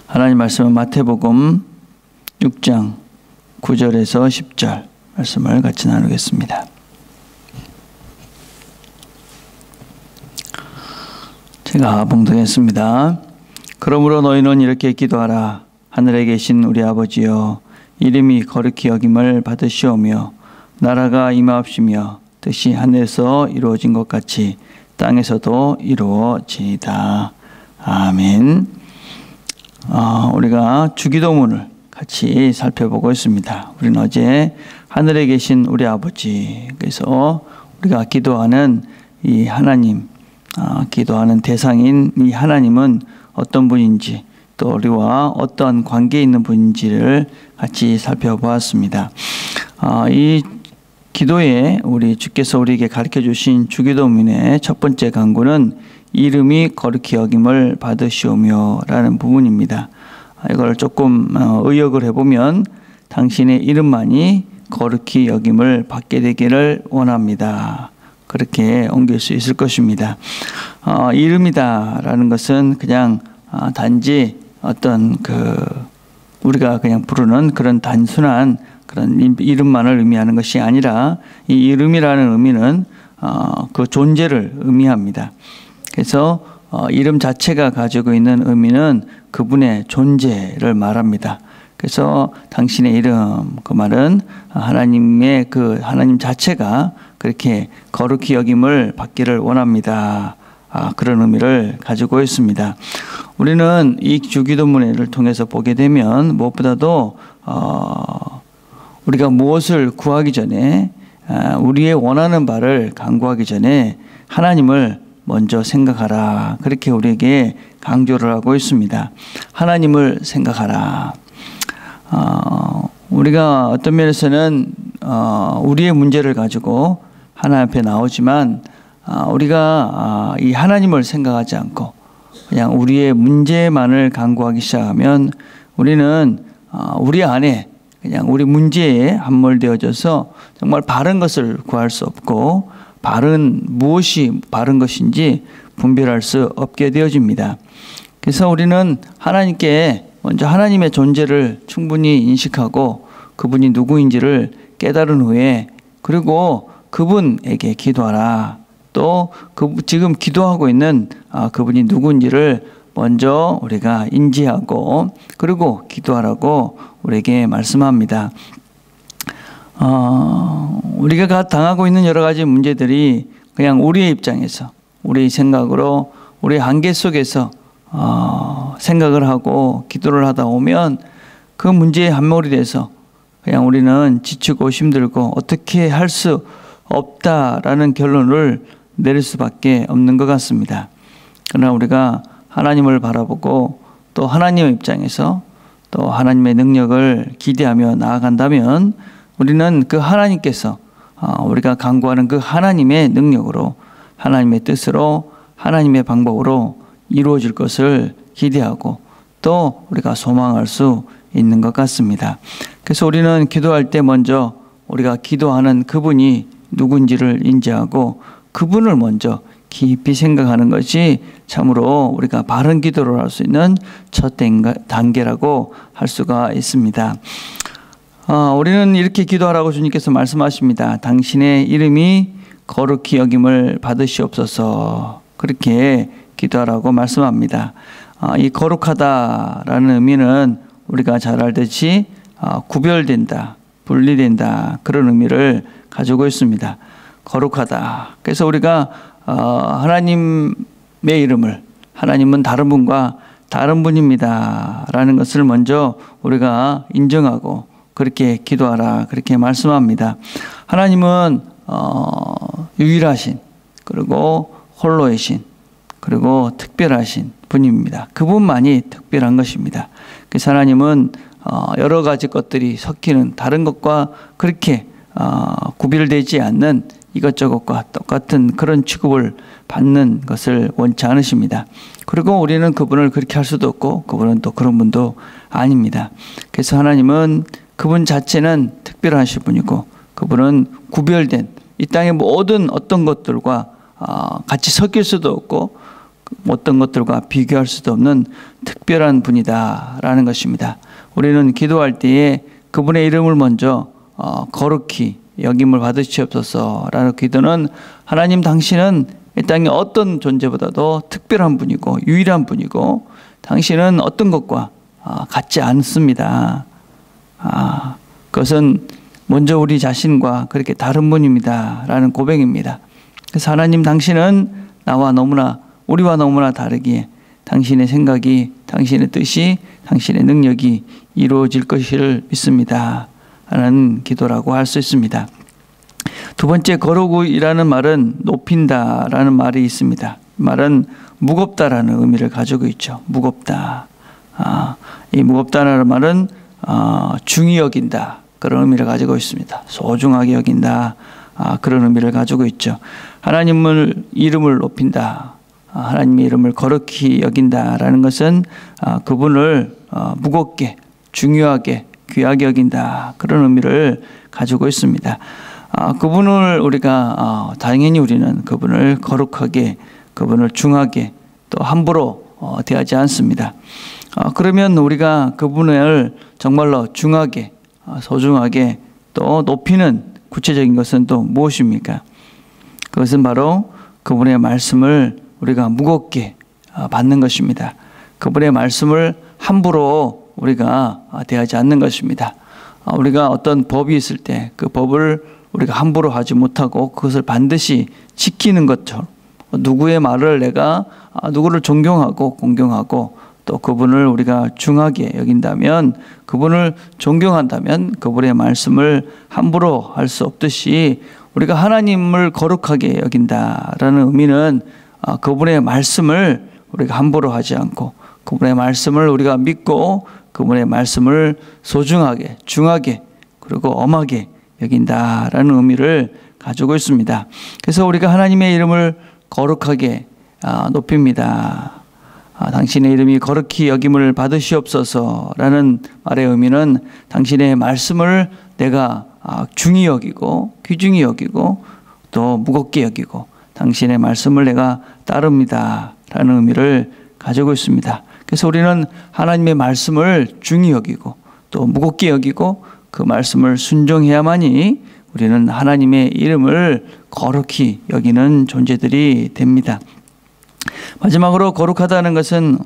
하나님 말씀은 마태복음 6장 9절에서 10절 말씀을 같이 나누겠습니다. 제가 봉독했습니다. 그러므로 너희는 이렇게 기도하라. 하늘에 계신 우리 아버지여, 이름이 거룩히 여김을 받으시오며 나라가 임하옵시며 뜻이 하늘에서 이루어진 것 같이 땅에서도 이루어지이다. 아멘. 우리가 주기도문을 같이 살펴보고 있습니다. 우리는 어제 하늘에 계신 우리 아버지, 그래서 우리가 기도하는 이 하나님, 기도하는 대상인 이 하나님은 어떤 분인지, 또 우리와 어떤 관계에 있는 분인지를 같이 살펴보았습니다. 이 기도에 우리 주께서 우리에게 가르쳐 주신 주기도문의 첫 번째 간구는 이름이 거룩히 여김을 받으시오며 라는 부분입니다. 이걸 조금 의역을 해보면 당신의 이름만이 거룩히 여김을 받게 되기를 원합니다. 그렇게 옮길 수 있을 것입니다. 이름이다 라는 것은 그냥 단지 어떤 우리가 그냥 부르는 그런 단순한 그런 이름만을 의미하는 것이 아니라 이 이름이라는 의미는 그 존재를 의미합니다. 그래서 이름 자체가 가지고 있는 의미는 그분의 존재를 말합니다. 그래서 당신의 이름, 그 말은 하나님의 하나님 자체가 그렇게 거룩히 여김을 받기를 원합니다. 그런 의미를 가지고 있습니다. 우리는 이 주기도문을 통해서 보게 되면 무엇보다도 우리가 무엇을 구하기 전에 우리의 원하는 바를 간구하기 전에 하나님을 먼저 생각하라. 그렇게 우리에게 강조를 하고 있습니다. 하나님을 생각하라. 우리가 어떤 면에서는 우리의 문제를 가지고 하나님 앞에 나오지만 우리가 이 하나님을 생각하지 않고 그냥 우리의 문제만을 간구하기 시작하면 우리는 우리 안에 그냥 우리 문제에 함몰되어져서 정말 바른 것을 구할 수 없고 무엇이 바른 것인지 분별할 수 없게 되어집니다. 그래서 우리는 하나님께 먼저 하나님의 존재를 충분히 인식하고 그분이 누구인지를 깨달은 후에 그리고 그분에게 기도하라. 또 지금 기도하고 있는 그분이 누구인지를 먼저 우리가 인지하고 그리고 기도하라고 우리에게 말씀합니다. 우리가 당하고 있는 여러 가지 문제들이 그냥 우리의 입장에서 우리의 생각으로 우리의 한계 속에서 생각을 하고 기도를 하다 보면 그 문제에 함몰이 돼서 그냥 우리는 지치고 힘들고 어떻게 할 수 없다라는 결론을 내릴 수밖에 없는 것 같습니다. 그러나 우리가 하나님을 바라보고 또 하나님의 입장에서 또 하나님의 능력을 기대하며 나아간다면 우리는 그 하나님께서 우리가 간구하는 그 하나님의 능력으로 하나님의 뜻으로 하나님의 방법으로 이루어질 것을 기대하고 또 우리가 소망할 수 있는 것 같습니다. 그래서 우리는 기도할 때 먼저 우리가 기도하는 그분이 누군지를 인지하고 그분을 먼저 깊이 생각하는 것이 참으로 우리가 바른 기도를 할 수 있는 첫 단계라고 할 수가 있습니다. 우리는 이렇게 기도하라고 주님께서 말씀하십니다. 당신의 이름이 거룩히 여김을 받으시옵소서. 그렇게 기도하라고 말씀합니다. 이 거룩하다라는 의미는 우리가 잘 알듯이 구별된다, 분리된다 그런 의미를 가지고 있습니다. 거룩하다. 그래서 우리가 하나님의 이름을 하나님은 다른 분과 다른 분입니다 라는 것을 먼저 우리가 인정하고 그렇게 기도하라 그렇게 말씀합니다. 하나님은 유일하신 그리고 홀로이신 그리고 특별하신 분입니다. 그분만이 특별한 것입니다. 그래서 하나님은 여러 가지 것들이 섞이는 다른 것과 그렇게 구별되지 않는 이것저것과 똑같은 그런 취급을 받는 것을 원치 않으십니다. 그리고 우리는 그분을 그렇게 할 수도 없고 그분은 또 그런 분도 아닙니다. 그래서 하나님은 그분 자체는 특별하신 분이고 그분은 구별된 이 땅의 모든 어떤 것들과 같이 섞일 수도 없고 어떤 것들과 비교할 수도 없는 특별한 분이다라는 것입니다. 우리는 기도할 때에 그분의 이름을 먼저 거룩히 여김을 받으시옵소서라는 기도는 하나님 당신은 이 땅에 어떤 존재보다도 특별한 분이고 유일한 분이고 당신은 어떤 것과 같지 않습니다. 그것은 먼저 우리 자신과 그렇게 다른 분입니다 라는 고백입니다. 그래서 하나님 당신은 우리와 너무나 다르기에 당신의 생각이, 당신의 뜻이, 당신의 능력이 이루어질 것을 믿습니다 라는 기도라고 할 수 있습니다. 두 번째, 거룩이라는 말은 높인다라는 말이 있습니다. 말은 무겁다라는 의미를 가지고 있죠. 무겁다. 이 무겁다라는 말은 중히 여긴다, 그런 의미를 가지고 있습니다. 소중하게 여긴다, 그런 의미를 가지고 있죠. 하나님의 이름을 높인다, 하나님의 이름을 거룩히 여긴다라는 것은 그분을 무겁게, 중요하게, 귀하게 여긴다, 그런 의미를 가지고 있습니다. 그분을 우리가 당연히 우리는 그분을 거룩하게, 그분을 중하게, 또 함부로 대하지 않습니다. 그러면 우리가 그분을 정말로 중하게, 소중하게 또 높이는 구체적인 것은 또 무엇입니까? 그것은 바로 그분의 말씀을 우리가 무겁게 받는 것입니다. 그분의 말씀을 함부로 우리가 대하지 않는 것입니다. 우리가 어떤 법이 있을 때 그 법을 우리가 함부로 하지 못하고 그것을 반드시 지키는 것처럼, 누구의 말을 내가 누구를 존경하고 공경하고 또 그분을 우리가 중하게 여긴다면, 그분을 존경한다면 그분의 말씀을 함부로 할 수 없듯이 우리가 하나님을 거룩하게 여긴다라는 의미는 그분의 말씀을 우리가 함부로 하지 않고 그분의 말씀을 우리가 믿고 그분의 말씀을 소중하게, 중하게, 그리고 엄하게 여긴다라는 의미를 가지고 있습니다. 그래서 우리가 하나님의 이름을 거룩하게 높입니다. 당신의 이름이 거룩히 여김을 받으시옵소서라는 말의 의미는 당신의 말씀을 내가 중히 여기고 귀중히 여기고 또 무겁게 여기고 당신의 말씀을 내가 따릅니다 라는 의미를 가지고 있습니다. 그래서 우리는 하나님의 말씀을 중히 여기고 또 무겁게 여기고 그 말씀을 순종해야만이 우리는 하나님의 이름을 거룩히 여기는 존재들이 됩니다. 마지막으로 거룩하다는 것은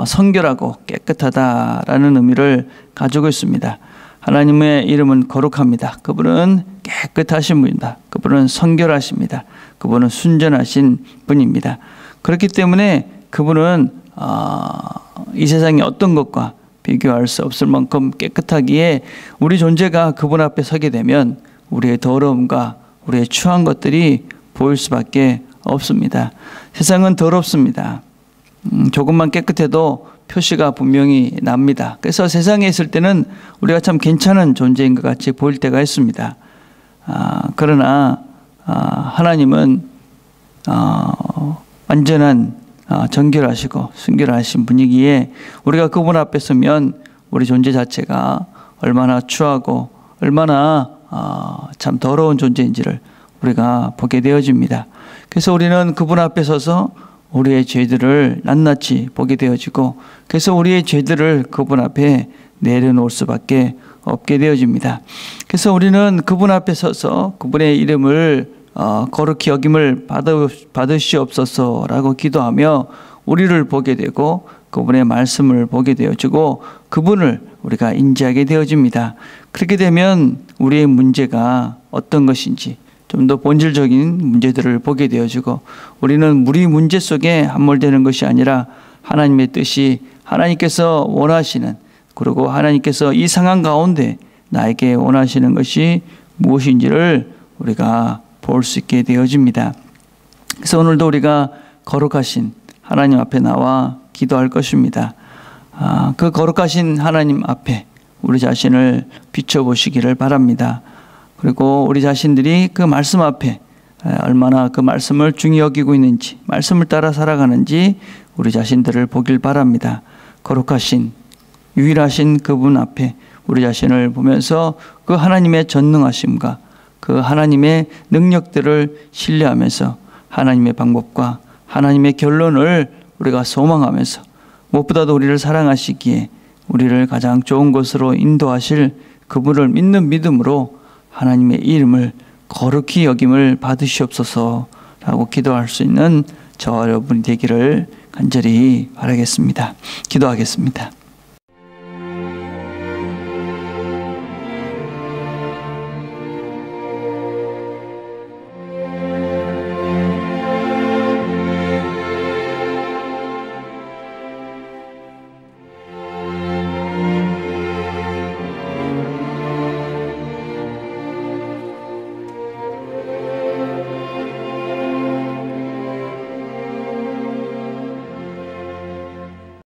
성결하고 깨끗하다라는 의미를 가지고 있습니다. 하나님의 이름은 거룩합니다. 그분은 깨끗하신 분이다. 그분은 성결하십니다. 그분은 순전하신 분입니다. 그렇기 때문에 그분은 이 세상의 어떤 것과 비교할 수 없을 만큼 깨끗하기에 우리 존재가 그분 앞에 서게 되면 우리의 더러움과 우리의 추한 것들이 보일 수밖에 없습니다. 세상은 더럽습니다. 조금만 깨끗해도 표시가 분명히 납니다. 그래서 세상에 있을 때는 우리가 참 괜찮은 존재인 것 같이 보일 때가 있습니다. 그러나 하나님은 완전한 정결하시고 순결하신 분이기에 우리가 그분 앞에 서면 우리 존재 자체가 얼마나 추하고 얼마나 참 더러운 존재인지를 우리가 보게 되어집니다. 그래서 우리는 그분 앞에 서서 우리의 죄들을 낱낱이 보게 되어지고 그래서 우리의 죄들을 그분 앞에 내려놓을 수밖에 없게 되어집니다. 그래서 우리는 그분 앞에 서서 그분의 이름을 거룩히 여김을 받으시옵소서라고 기도하며 우리를 보게 되고 그분의 말씀을 보게 되어지고 그분을 우리가 인지하게 되어집니다. 그렇게 되면 우리의 문제가 어떤 것인지 좀 더 본질적인 문제들을 보게 되어지고 우리는 우리 문제 속에 함몰되는 것이 아니라 하나님의 뜻이 하나님께서 원하시는 그리고 하나님께서 이 상황 가운데 나에게 원하시는 것이 무엇인지를 우리가 볼 수 있게 되어집니다. 그래서 오늘도 우리가 거룩하신 하나님 앞에 나와 기도할 것입니다. 그 거룩하신 하나님 앞에 우리 자신을 비춰보시기를 바랍니다. 그리고 우리 자신들이 그 말씀 앞에 얼마나 그 말씀을 중히 여기고 있는지 말씀을 따라 살아가는지 우리 자신들을 보길 바랍니다. 거룩하신 유일하신 그분 앞에 우리 자신을 보면서 그 하나님의 전능하심과 그 하나님의 능력들을 신뢰하면서 하나님의 방법과 하나님의 결론을 우리가 소망하면서 무엇보다도 우리를 사랑하시기에 우리를 가장 좋은 곳으로 인도하실 그분을 믿는 믿음으로 하나님의 이름을 거룩히 여김을 받으시옵소서라고 기도할 수 있는 저와 여러분이 되기를 간절히 바라겠습니다. 기도하겠습니다.